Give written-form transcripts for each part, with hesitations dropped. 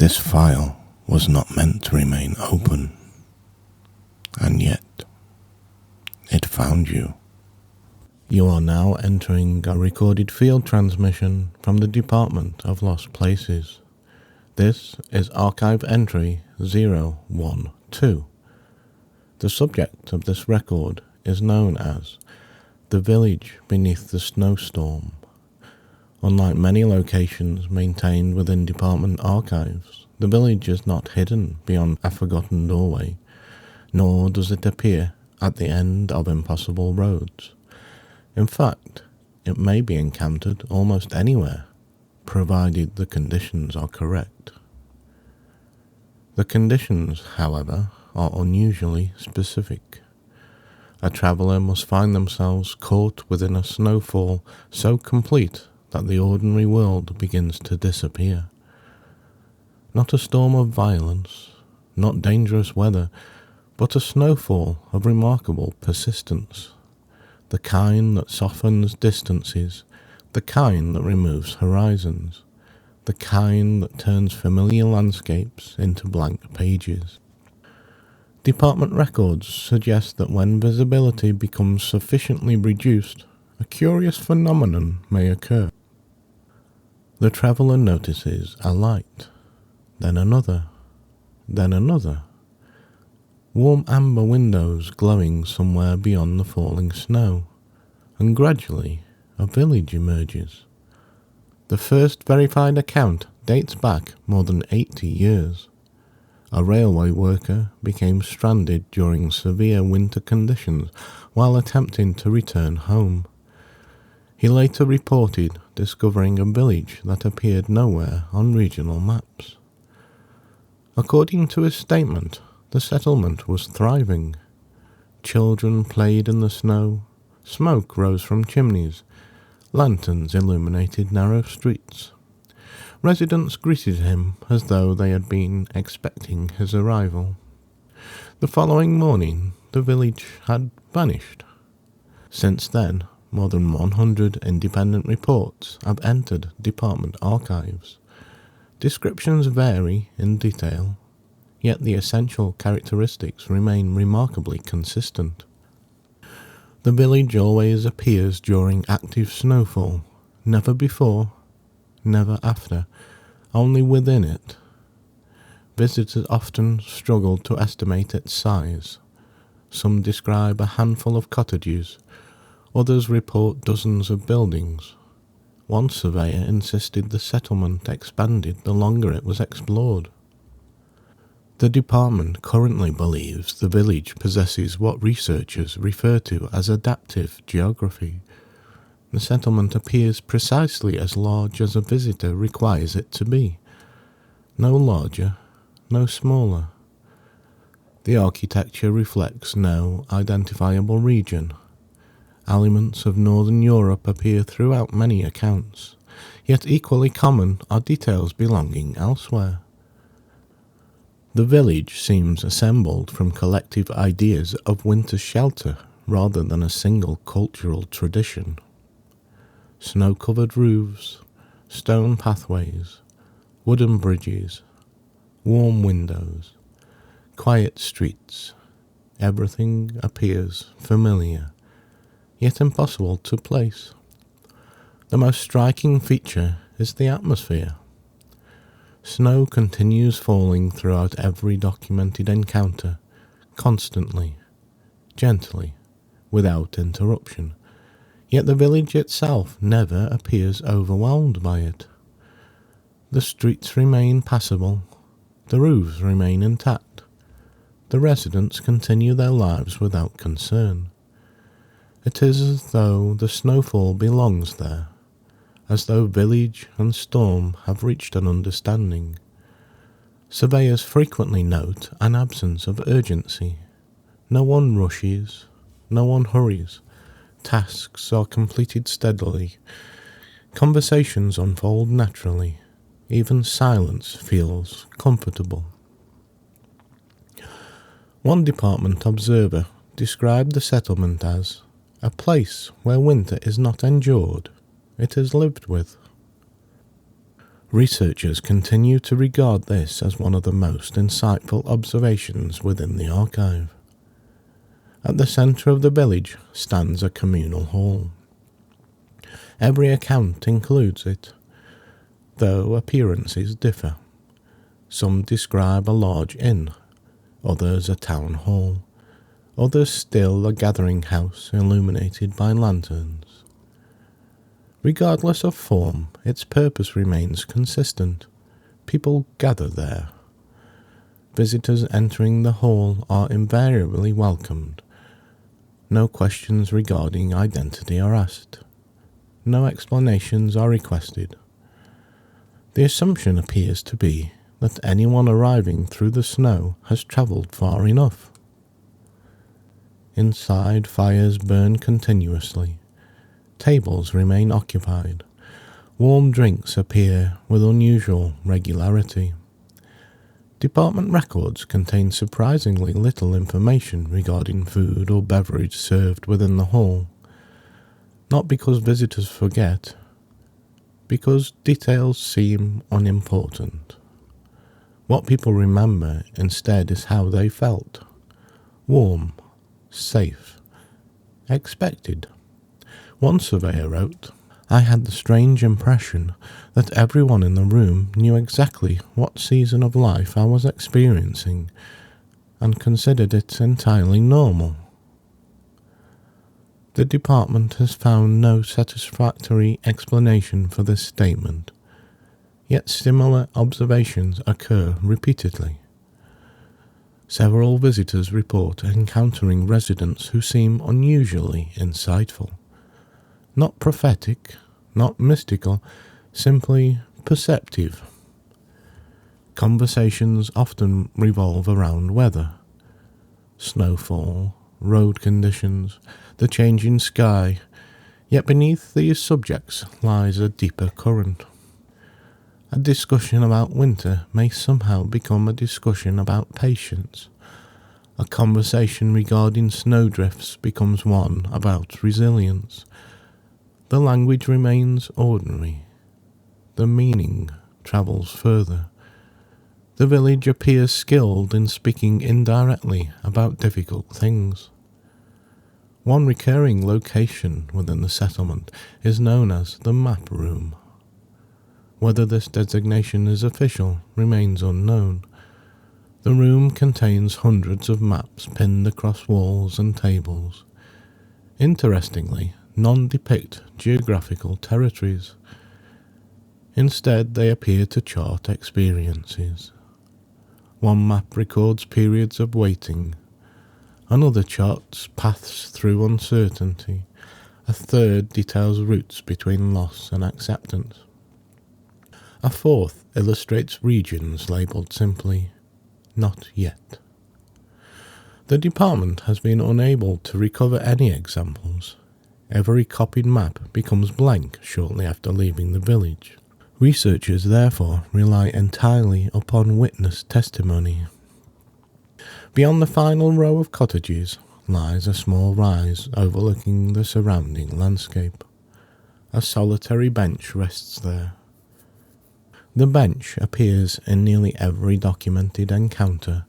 This file was not meant to remain open, and yet it found you. You are now entering a recorded field transmission from the Department of Lost Places. This is archive entry 012. The subject of this record is known as The Village Beneath the Snowstorm. Unlike many locations maintained within department archives, the village is not hidden beyond a forgotten doorway, nor does it appear at the end of impossible roads. In fact, it may be encountered almost anywhere, provided the conditions are correct. The conditions, however, are unusually specific. A traveller must find themselves caught within a snowfall so complete that the ordinary world begins to disappear. Not a storm of violence, not dangerous weather, but a snowfall of remarkable persistence. The kind that softens distances, the kind that removes horizons, the kind that turns familiar landscapes into blank pages. Department records suggest that when visibility becomes sufficiently reduced, a curious phenomenon may occur. The traveller notices a light, then another, then another. Warm amber windows glowing somewhere beyond the falling snow, and gradually a village emerges. The first verified account dates back more than 80 years. A railway worker became stranded during severe winter conditions while attempting to return home. He later reported discovering a village that appeared nowhere on regional maps. According to his statement, the settlement was thriving. Children played in the snow, smoke rose from chimneys, lanterns illuminated narrow streets. Residents greeted him as though they had been expecting his arrival. The following morning, the village had vanished. Since then, more than 100 independent reports have entered department archives. Descriptions vary in detail, yet the essential characteristics remain remarkably consistent. The village always appears during active snowfall, never before, never after, only within it. Visitors often struggle to estimate its size. Some describe a handful of cottages, others report dozens of buildings. One surveyor insisted the settlement expanded the longer it was explored. The department currently believes the village possesses what researchers refer to as adaptive geography. The settlement appears precisely as large as a visitor requires it to be. No larger, no smaller. The architecture reflects no identifiable region. Elements of Northern Europe appear throughout many accounts, yet equally common are details belonging elsewhere. The village seems assembled from collective ideas of winter shelter rather than a single cultural tradition. Snow-covered roofs, stone pathways, wooden bridges, warm windows, quiet streets. Everything appears familiar, yet impossible to place. The most striking feature is the atmosphere. Snow continues falling throughout every documented encounter, constantly, gently, without interruption. Yet the village itself never appears overwhelmed by it. The streets remain passable, the roofs remain intact, the residents continue their lives without concern. It is as though the snowfall belongs there, as though village and storm have reached an understanding. Surveyors frequently note an absence of urgency. No one rushes, no one hurries. Tasks are completed steadily. Conversations unfold naturally. Even silence feels comfortable. One department observer described the settlement as a place where winter is not endured, it is lived with. Researchers continue to regard this as one of the most insightful observations within the archive. At the centre of the village stands a communal hall. Every account includes it, though appearances differ. Some describe a large inn, others a town hall, others still a gathering house illuminated by lanterns. Regardless of form, its purpose remains consistent. People gather there. Visitors entering the hall are invariably welcomed. No questions regarding identity are asked. No explanations are requested. The assumption appears to be that anyone arriving through the snow has travelled far enough. Inside, fires burn continuously. Tables remain occupied. Warm drinks appear with unusual regularity. Department records contain surprisingly little information regarding food or beverage served within the hall. Not because visitors forget, because details seem unimportant. What people remember instead is how they felt. Warm, safe, expected. One surveyor wrote, "I had the strange impression that everyone in the room knew exactly what season of life I was experiencing and considered it entirely normal." The department has found no satisfactory explanation for this statement, yet similar observations occur repeatedly. Several visitors report encountering residents who seem unusually insightful. Not prophetic, not mystical, simply perceptive. Conversations often revolve around weather, snowfall, road conditions, the changing sky, yet beneath these subjects lies a deeper current. A discussion about winter may somehow become a discussion about patience. A conversation regarding snowdrifts becomes one about resilience. The language remains ordinary. The meaning travels further. The village appears skilled in speaking indirectly about difficult things. One recurring location within the settlement is known as the map room. Whether this designation is official remains unknown. The room contains hundreds of maps pinned across walls and tables. Interestingly, none depict geographical territories. Instead, they appear to chart experiences. One map records periods of waiting. Another charts paths through uncertainty. A third details routes between loss and acceptance. A fourth illustrates regions labelled simply, "Not yet." The department has been unable to recover any examples. Every copied map becomes blank shortly after leaving the village. Researchers therefore rely entirely upon witness testimony. Beyond the final row of cottages lies a small rise overlooking the surrounding landscape. A solitary bench rests there. The bench appears in nearly every documented encounter,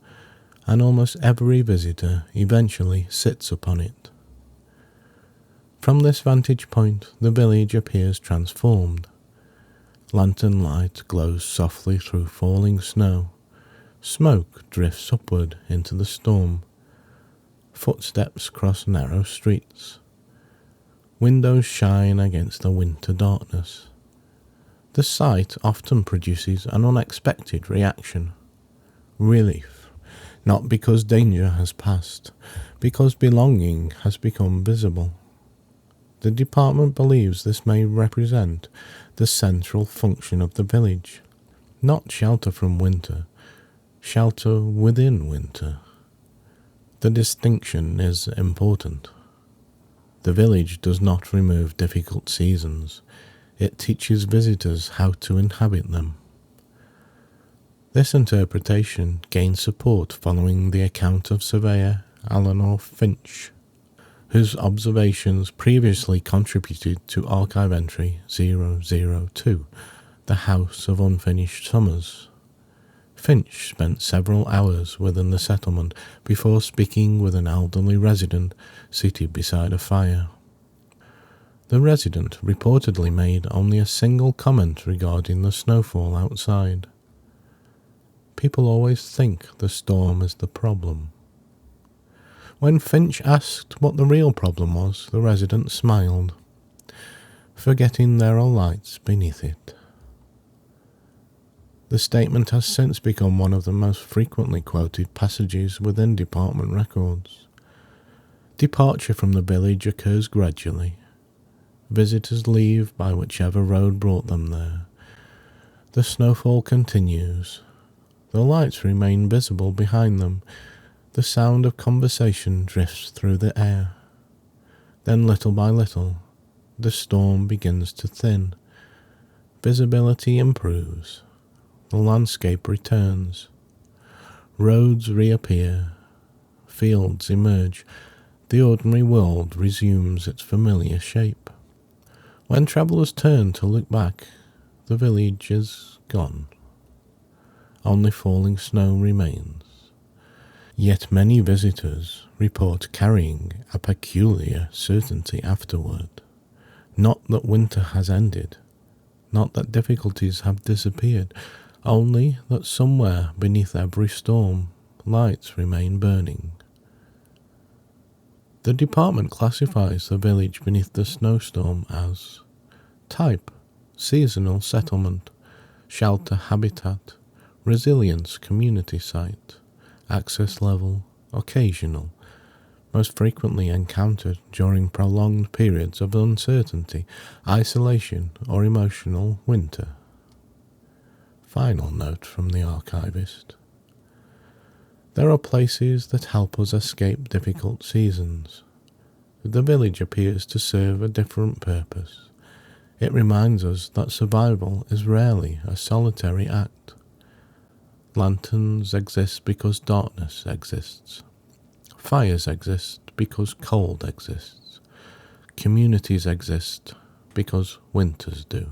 and almost every visitor eventually sits upon it. From this vantage point, the village appears transformed. Lantern light glows softly through falling snow. Smoke drifts upward into the storm. Footsteps cross narrow streets. Windows shine against the winter darkness. The sight often produces an unexpected reaction. Relief, not because danger has passed, because belonging has become visible. The department believes this may represent the central function of the village, not shelter from winter, shelter within winter. The distinction is important. The village does not remove difficult seasons. It teaches visitors how to inhabit them. This interpretation gains support following the account of surveyor Eleanor Finch, whose observations previously contributed to archive entry 002, The House of Unfinished Summers. Finch spent several hours within the settlement before speaking with an elderly resident seated beside a fire. The resident reportedly made only a single comment regarding the snowfall outside. People always think the storm is the problem. When Finch asked what the real problem was, the resident smiled, forgetting there are lights beneath it. The statement has since become one of the most frequently quoted passages within department records. Departure from the village occurs gradually. Visitors leave by whichever road brought them there. The snowfall continues. The lights remain visible behind them. The sound of conversation drifts through the air. Then little by little, the storm begins to thin. Visibility improves. The landscape returns. Roads reappear. Fields emerge. The ordinary world resumes its familiar shape. When travellers turn to look back, the village is gone. Only falling snow remains. Yet many visitors report carrying a peculiar certainty afterward. Not that winter has ended, not that difficulties have disappeared, only that somewhere beneath every storm, lights remain burning. The department classifies the village beneath the snowstorm as type, seasonal settlement, shelter habitat, resilience community site, access level, occasional, most frequently encountered during prolonged periods of uncertainty, isolation, or emotional winter. Final note from the archivist. There are places that help us escape difficult seasons. The village appears to serve a different purpose. It reminds us that survival is rarely a solitary act. Lanterns exist because darkness exists. Fires exist because cold exists. Communities exist because winters do.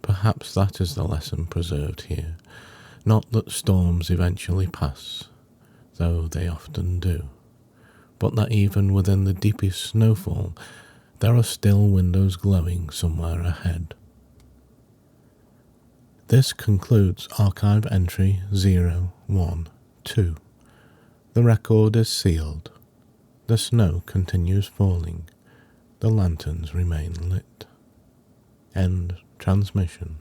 Perhaps that is the lesson preserved here, not that storms eventually pass, though they often do, but that even within the deepest snowfall, there are still windows glowing somewhere ahead. This concludes archive entry 012. The record is sealed. The snow continues falling. The lanterns remain lit. End transmission.